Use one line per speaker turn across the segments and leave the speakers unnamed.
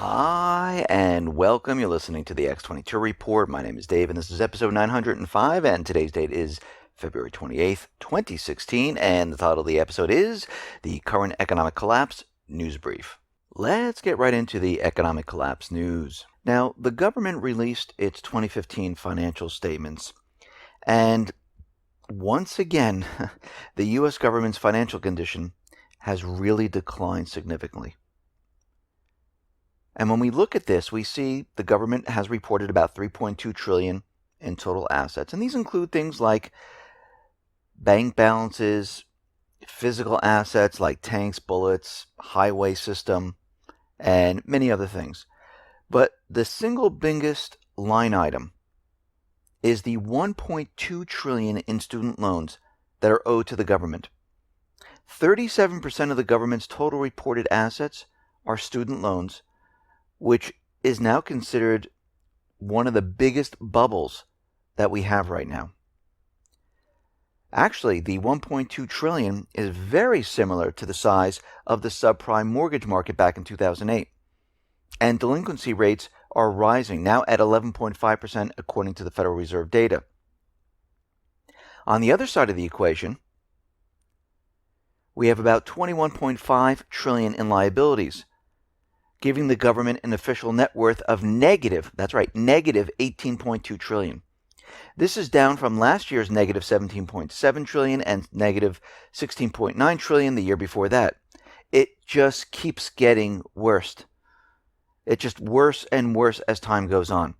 Hi, and welcome. You're listening to the X22 Report. My name is Dave, and this is episode 905, and today's date is February 28th, 2016, and the title of the episode is The Current Economic Collapse News Brief. Let's get right into the economic collapse news. Now, the government released its 2015 financial statements, and once again, the U.S. government's financial condition has really declined significantly. And when we look at this, we see the government has reported about $3.2 trillion in total assets. And these include things like bank balances, physical assets like tanks, bullets, highway system, and many other things. But the single biggest line item is the $1.2 trillion in student loans that are owed to the government. 37% of the government's total reported assets are student loans, which is now considered one of the biggest bubbles that we have right now. Actually, the $1.2 trillion is very similar to the size of the subprime mortgage market back in 2008. And delinquency rates are rising, now at 11.5% according to the Federal Reserve data. On the other side of the equation, we have about $21.5 trillion in liabilities, giving the government an official net worth of negative 18.2 trillion. This is down from last year's negative 17.7 trillion and negative 16.9 trillion the year before that. It just keeps getting worse. It's just worse and worse as time goes on.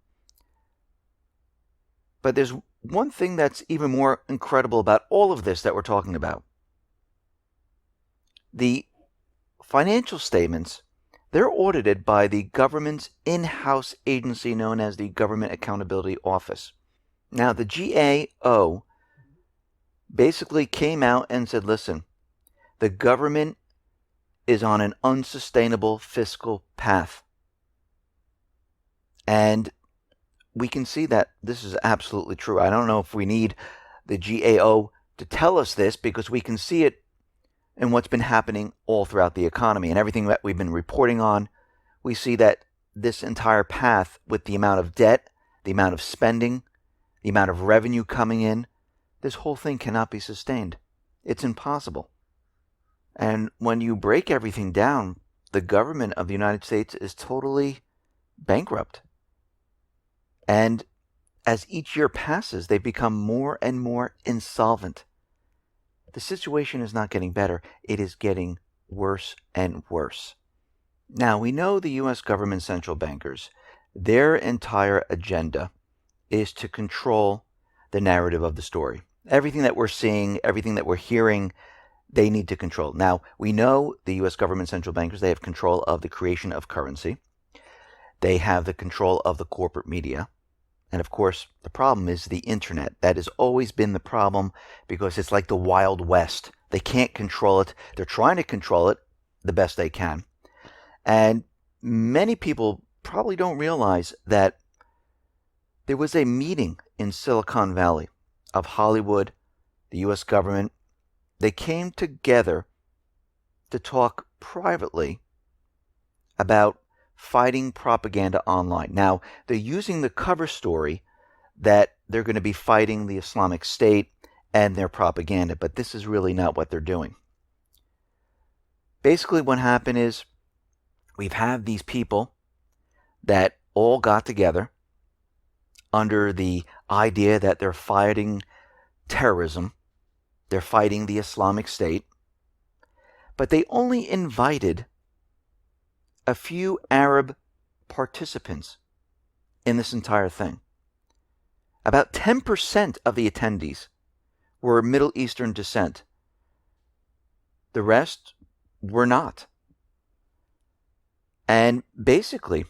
But there's one thing that's even more incredible about all of this that we're talking about. The financial statements, they're audited by the government's in-house agency known as the Government Accountability Office. Now, the GAO basically came out and said, listen, the government is on an unsustainable fiscal path. And we can see that this is absolutely true. I don't know if we need the GAO to tell us this, because we can see it and what's been happening all throughout the economy and everything that we've been reporting on. We see that this entire path, with the amount of debt, the amount of spending, the amount of revenue coming in, this whole thing cannot be sustained. It's impossible. And when you break everything down, the government of the United States is totally bankrupt. And as each year passes, they become more and more insolvent. The situation is not getting better. It is getting worse and worse. Now, we know the U.S. government central bankers, their entire agenda is to control the narrative of the story. Everything that we're seeing, everything that we're hearing, they need to control. Now, we know the U.S. government central bankers, they have control of the creation of currency. They have the control of the corporate media. And of course, the problem is the internet. That has always been the problem, because it's like the Wild West. They can't control it. They're trying to control it the best they can. And many people probably don't realize that there was a meeting in Silicon Valley of Hollywood, the U.S. government. They came together to talk privately about fighting propaganda online. Now, they're using the cover story that they're going to be fighting the Islamic State and their propaganda, but this is really not what they're doing. Basically, what happened is we've had these people that all got together under the idea that they're fighting terrorism, they're fighting the Islamic State, but they only invited a few Arab participants in this entire thing. About 10% of the attendees were Middle Eastern descent. The rest were not. And basically,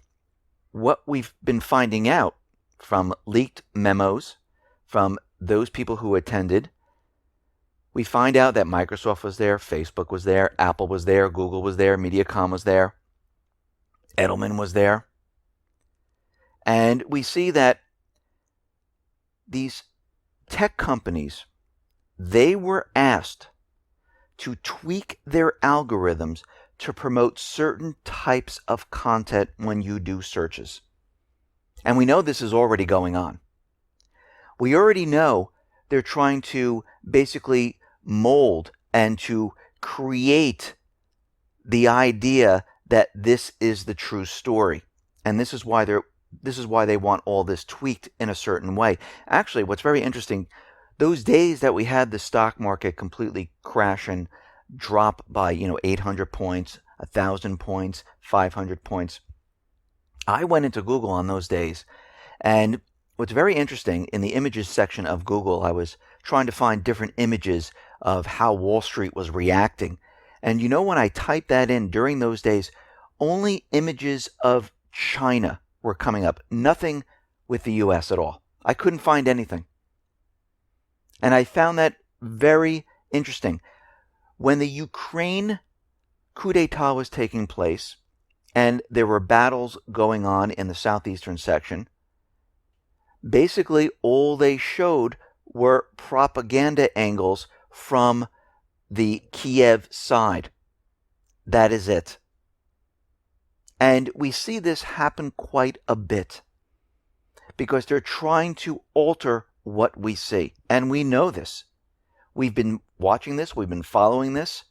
what we've been finding out from leaked memos from those people who attended, we find out that Microsoft was there, Facebook was there, Apple was there, Google was there, Mediacom was there, Edelman was there. And we see that these tech companies, they were asked to tweak their algorithms to promote certain types of content when you do searches. And we know this is already going on. We already know they're trying to basically mold and to create the idea that this is the true story. And this is why they want all this tweaked in a certain way. Actually, what's very interesting, those days that we had the stock market completely crash and drop by, 800 points, 1,000 points, 500 points. I went into Google on those days, and what's very interesting, in the images section of Google, I was trying to find different images of how Wall Street was reacting. And when I typed that in during those days, only images of China were coming up. Nothing with the US at all. I couldn't find anything. And I found that very interesting. When the Ukraine coup d'etat was taking place, and there were battles going on in the southeastern section, basically all they showed were propaganda angles from the Kiev side. That is it. And we see this happen quite a bit because they're trying to alter what we see. And we know this. We've been watching this. We've been following this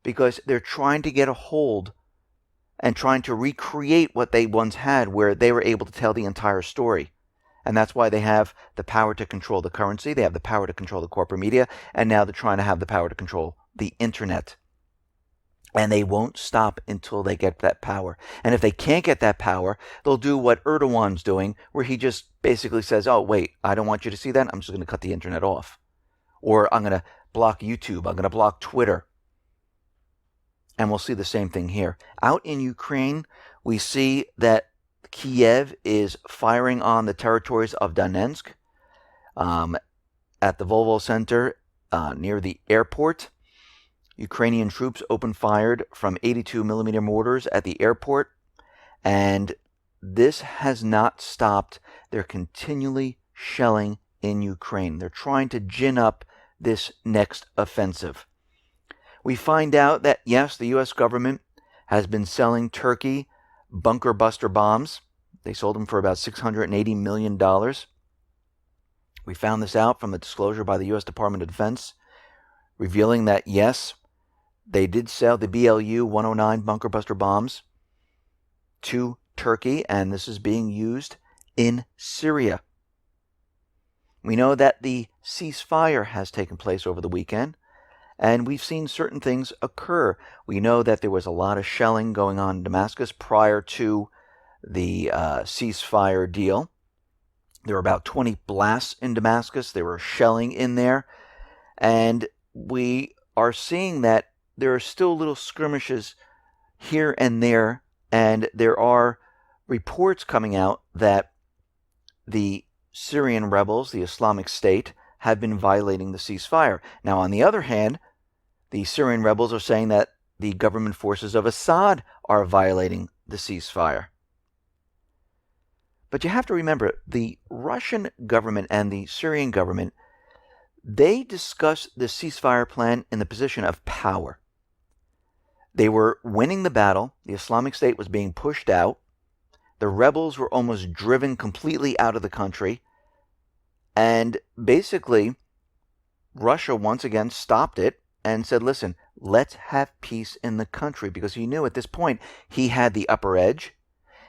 because they're trying to get a hold and trying to recreate what they once had, where they were able to tell the entire story. And that's why they have the power to control the currency. They have the power to control the corporate media. And now they're trying to have the power to control the internet. And they won't stop until they get that power. And if they can't get that power, they'll do what Erdogan's doing, where he just basically says, oh, wait, I don't want you to see that. I'm just going to cut the internet off. Or I'm going to block YouTube. I'm going to block Twitter. And we'll see the same thing here. Out in Ukraine, we see that Kiev is firing on the territories of Donetsk at the Volvo Center near the airport. Ukrainian troops opened fired from 82 millimeter mortars at the airport, and this has not stopped. They're continually shelling in Ukraine. They're trying to gin up this next offensive. We find out that, yes, the U.S. government has been selling Turkey bunker buster bombs. They sold them for about $680 million. We found this out from a disclosure by the U.S. Department of Defense, revealing that, yes, they did sell the BLU-109 bunker buster bombs to Turkey, and this is being used in Syria. We know that the ceasefire has taken place over the weekend, and we've seen certain things occur. We know that there was a lot of shelling going on in Damascus prior to the ceasefire deal. There were about 20 blasts in Damascus. There were shelling in there. And we are seeing that there are still little skirmishes here and there. And there are reports coming out that the Syrian rebels, the Islamic State, have been violating the ceasefire. Now, on the other hand, the Syrian rebels are saying that the government forces of Assad are violating the ceasefire. But you have to remember, the Russian government and the Syrian government, they discussed the ceasefire plan in the position of power. They were winning the battle. The Islamic State was being pushed out. The rebels were almost driven completely out of the country. And basically, Russia once again stopped it and said, listen, let's have peace in the country, because he knew at this point he had the upper edge.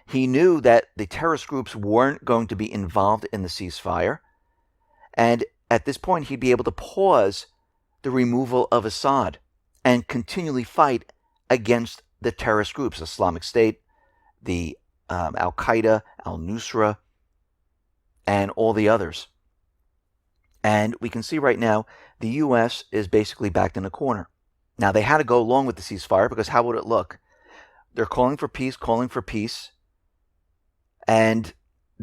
He knew that the terrorist groups weren't going to be involved in the ceasefire. And at this point, he'd be able to pause the removal of Assad and continually fight against the terrorist groups, Islamic State, the Al-Qaeda, Al-Nusra, and all the others. And we can see right now the U.S. is basically backed in a corner. Now, they had to go along with the ceasefire because how would it look? They're calling for peace, and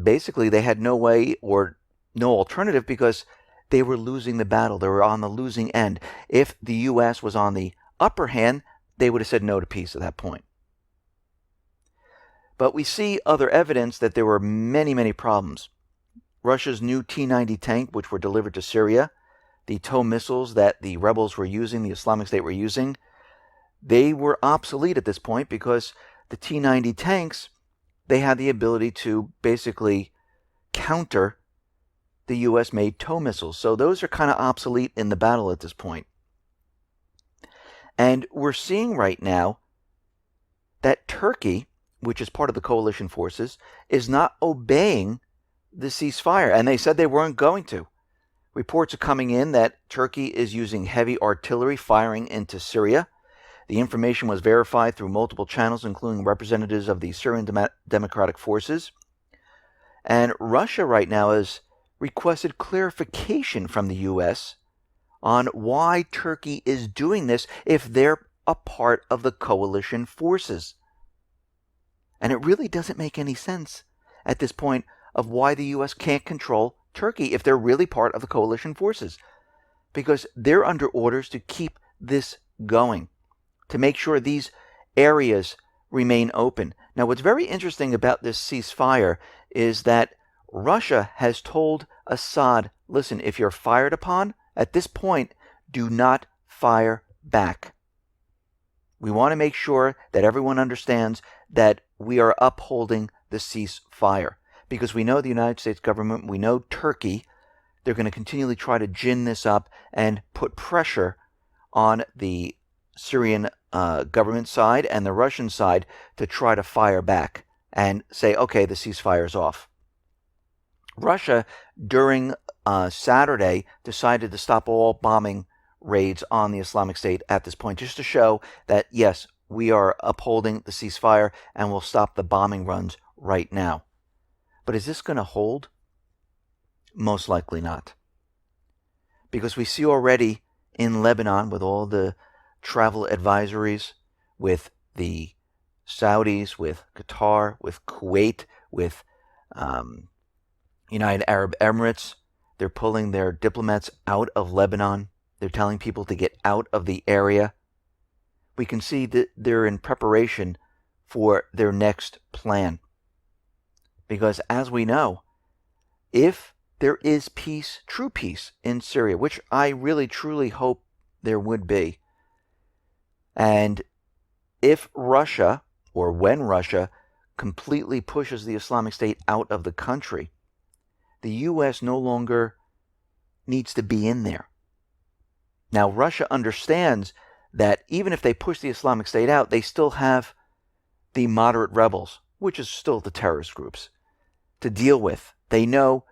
basically they had no way or no alternative because they were losing the battle. They were on the losing end. If the U.S. was on the upper hand, they would have said no to peace at that point. But we see other evidence that there were many, many problems. Russia's new T-90 tank, which were delivered to Syria, the TOW missiles that the rebels were using, the Islamic State were using, they were obsolete at this point because the T-90 tanks, they had the ability to basically counter the U.S.-made tow missiles. So those are kind of obsolete in the battle at this point. And we're seeing right now that Turkey, which is part of the coalition forces, is not obeying the ceasefire. And they said they weren't going to. Reports are coming in that Turkey is using heavy artillery firing into Syria. The information was verified through multiple channels, including representatives of the Syrian Democratic Forces. And Russia right now has requested clarification from the U.S. on why Turkey is doing this if they're a part of the coalition forces. And it really doesn't make any sense at this point of why the U.S. can't control Turkey if they're really part of the coalition forces. Because they're under orders to keep this going, to make sure these areas remain open. Now, what's very interesting about this ceasefire is that Russia has told Assad, listen, if you're fired upon, at this point, do not fire back. We want to make sure that everyone understands that we are upholding the ceasefire. Because we know the United States government, we know Turkey, they're going to continually try to gin this up and put pressure on the Syrian government side and the Russian side to try to fire back and say, okay, the ceasefire's off. Russia, during Saturday, decided to stop all bombing raids on the Islamic State at this point, just to show that, yes, we are upholding the ceasefire and will stop the bombing runs right now. But is this going to hold? Most likely not. Because we see already in Lebanon, with all the travel advisories, with the Saudis, with Qatar, with Kuwait, with United Arab Emirates, they're pulling their diplomats out of Lebanon. They're telling people to get out of the area. We can see that they're in preparation for their next plan. Because as we know, if there is peace, true peace in Syria, which I really truly hope there would be, and if Russia, or when Russia, completely pushes the Islamic State out of the country, the U.S. no longer needs to be in there. Now, Russia understands that even if they push the Islamic State out, they still have the moderate rebels, which is still the terrorist groups, to deal with. They know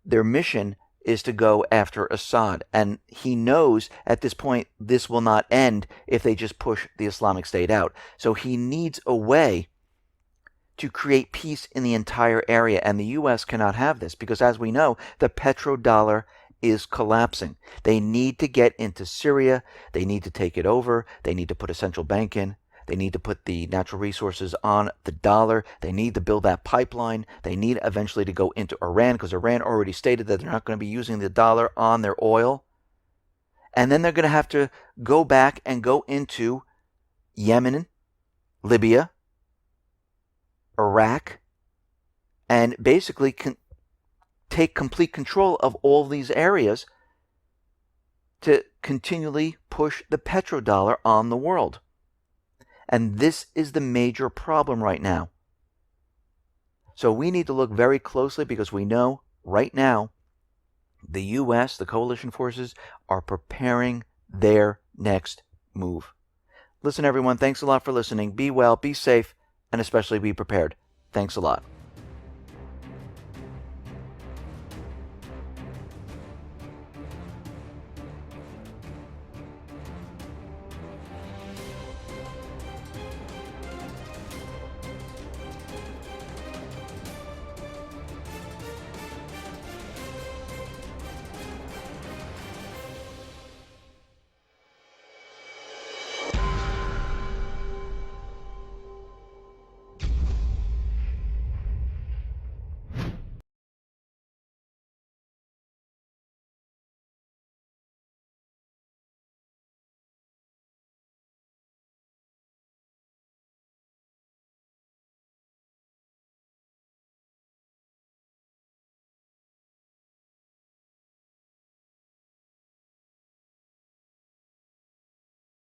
their mission is to go after Assad, and he knows at this point this will not end if they just push the Islamic State out. So he needs a way to create peace in the entire area, and the U.S. cannot have this because, as we know, the petrodollar is collapsing. They need to get into Syria. They need to take it over. They need to put a central bank in. They need to put the natural resources on the dollar. They need to build that pipeline. They need eventually to go into Iran because Iran already stated that they're not going to be using the dollar on their oil. And then they're going to have to go back and go into Yemen, Libya, Iraq, and basically take complete control of all these areas to continually push the petrodollar on the world. And this is the major problem right now. So we need to look very closely because we know right now the U.S., the coalition forces, are preparing their next move. Listen, everyone, thanks a lot for listening. Be well, be safe, and especially be prepared. Thanks a lot.